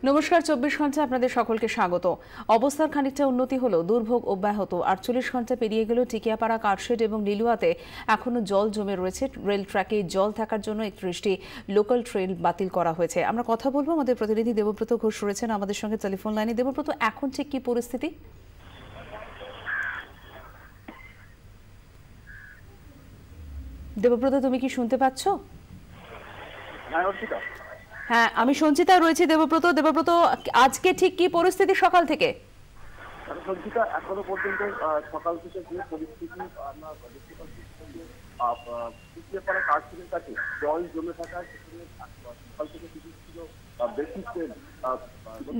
নমস্কার, 24 ঘন্টা আপনাদের সকলকে স্বাগত। অবস্থার খানিকটা উন্নতি হলো, দুর্ভোগ অব্যাহত। 48 ঘন্টা পেরিয়ে গেল। টিকিয়াপাড়া, কারশেড এবং লিলুয়াতে এখনো জল জমে রয়েছে। রেল ট্র্যাকে জল থাকার জন্য 31টি লোকাল ট্রেন বাতিল করা হয়েছে। আমরা কথা বলবো, আমাদের প্রতিনিধি দেবব্রত ঘোষ রয়েছেন আমাদের সঙ্গে টেলিফোন লাইনে। দেবব্রত, এখন ঠিক কি পরিস্থিতি? দেবব্রত, তুমি কি শুনতে পাচ্ছ? হ্যাঁ, আমি সঞ্চিতা রয়েছি। দেবব্রত, আজকে ঠিক কি পরিস্থিতি সকাল থেকে? সঞ্চিতা, এখনো পর্যন্ত সকাল থেকে যে পরিস্থিতি আমরা দেখতে পাচ্ছি, টিকিয়াপাড়া কারশেডের কাছে জল জমে থাকায় সেখানে সকাল থেকে কিছু বেশি ট্রেন।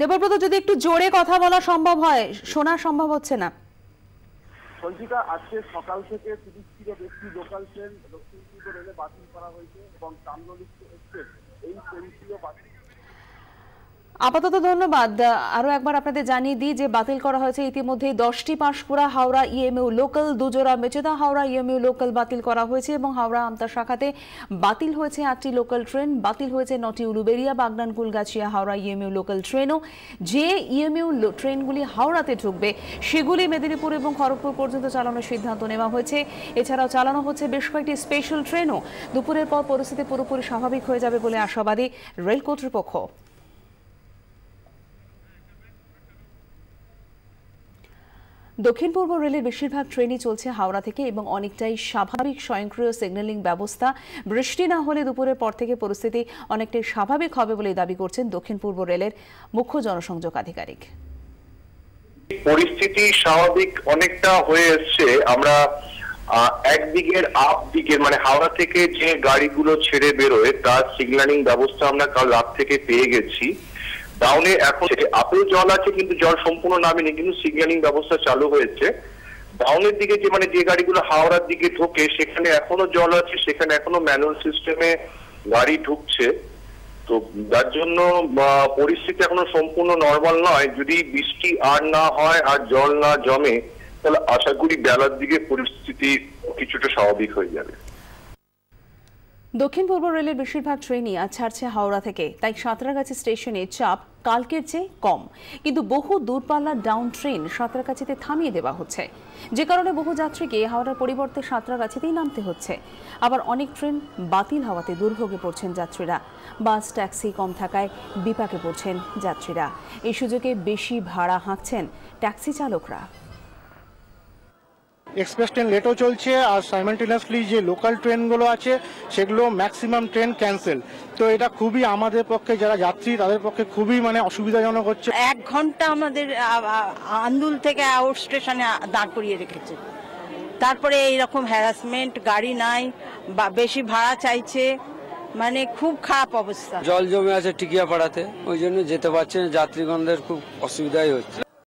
দেবব্রত, যদি একটু জোরে কথা বলা সম্ভব হয়, শোনা সম্ভব হচ্ছে না। সঞ্চিতা, আজকে সকাল থেকে 30টিরও বেশি লোকাল ট্রেন দক্ষিণ পূর্ব রেলে বাতিল করা হয়েছে এবং চান্দলিপ্ত এক্সপ্রেস এই ট্রেনটিও বাতিল। আপাতত ধন্যবাদ। আরো একবার আপনাদের জানিয়ে দিই যে বাতিল করা হয়েছে ইতিমধ্যে 10টি পাঁশকুড়া হাওড়া ইএমইউ লোকাল, দুজোড়া মেচেদা হাওড়া ইএমইউ লোকাল বাতিল করা হয়েছে এবং হাওড়া আমতা শাখাতে বাতিল হয়েছে 8টি লোকাল ট্রেন। বাতিল হয়েছে 9টি উলুবেড়িয়া, বাগনান, কুলগাছিয়া হাওড়া ইএমইউ লোকাল ট্রেনও। যে ইএমইউ ট্রেনগুলি হাওড়াতে ঢুকবে সেগুলি মেদিনীপুর এবং খড়গপুর পর্যন্ত চালানোর সিদ্ধান্ত নেওয়া হয়েছে। এছাড়াও চালানো হচ্ছে বেশ কয়েকটি স্পেশাল ট্রেনও। দুপুরের পর পরিস্থিতি পুরোপুরি স্বাভাবিক হয়ে যাবে বলে আশাবাদী রেল কর্তৃপক্ষ। দক্ষিণ পূর্ব রেলের বেশিরভাগ ট্রেনই চলছে হাওড়া থেকে এবং অনেকটাই স্বাভাবিক স্বয়ংক্রিয় সিগন্যালিং ব্যবস্থা। বৃষ্টি না হলে দুপুরের পর থেকে পরিস্থিতি অনেকটাই স্বাভাবিক হবে বলে দাবি করছেন দক্ষিণ পূর্ব রেলের মুখ্য জনসংযোগ আধিকারিক। পরিস্থিতি স্বাভাবিক অনেকটা হয়ে এসছে। আমরা একদিকের দিকের মানে হাওড়া থেকে যে গাড়িগুলো ছেড়ে বেরোয় তার সিগন্যালিং ব্যবস্থা আমরা কাল রাত থেকে পেয়ে গেছি। ডাউনে এখন আপেও জল আছে, কিন্তু জল সম্পূর্ণ নামেনি, কিন্তু সিগন্যালিং ব্যবস্থা চালু হয়েছে। ডাউনের দিকে যে গাড়িগুলো হাওড়ার দিকে ঢোকে সেখানে এখনো জল আছে, সেখানে এখনো ম্যানুয়াল সিস্টেমে গাড়ি ঢুকছে। তো যার জন্য পরিস্থিতি এখনো সম্পূর্ণ নর্মাল নয়। যদি বৃষ্টি আর না হয় আর জল না জমে তাহলে আশা করি বেলার দিকে পরিস্থিতি কিছুটা স্বাভাবিক হয়ে যাবে। দক্ষিণ পূর্ব রেলের বেশিরভাগ ট্রেনই আজ ছাড়ছে হাওড়া থেকে, তাই সাঁতরাগাছি স্টেশনে চাপ কালকের চেয়ে কম। কিন্তু বহু দূরপাল্লার ডাউন ট্রেন সাঁতরাগাছিতে থামিয়ে দেওয়া হচ্ছে, যে কারণে বহু যাত্রীকে হাওড়ার পরিবর্তে সাঁতরাগাছিতেই নামতে হচ্ছে। আবার অনেক ট্রেন বাতিল হওয়াতে দুর্ভোগে পড়ছেন যাত্রীরা। বাস, ট্যাক্সি কম থাকায় বিপাকে পড়ছেন যাত্রীরা। এই সুযোগে বেশি ভাড়া হাঁকছেন ট্যাক্সি চালকরা। এক্সপ্রেস ট্রেন লেটও চলছে, আর সাইমালটেনিয়াসলি যে লোকাল ট্রেনগুলো আছে সেগুলো ম্যাক্সিমাম ট্রেন ক্যান্সেল। তো এটা খুবই আমাদের পক্ষে, যারা যাত্রী তাদের পক্ষে খুবই অসুবিধাজনক হচ্ছে। 1 ঘন্টা আমাদের আন্দুল থেকে আউট স্টেশনে দাঁড় করিয়ে রেখেছে। তারপরে এইরকম হ্যারাসমেন্ট, গাড়ি নাই বা বেশি ভাড়া চাইছে, খুব খারাপ অবস্থা। জল জমে আছে টিকিয়াপাড়াতে, ওই জন্য যেতে পারছে না, যাত্রীগণদের খুব অসুবিধাই হচ্ছে।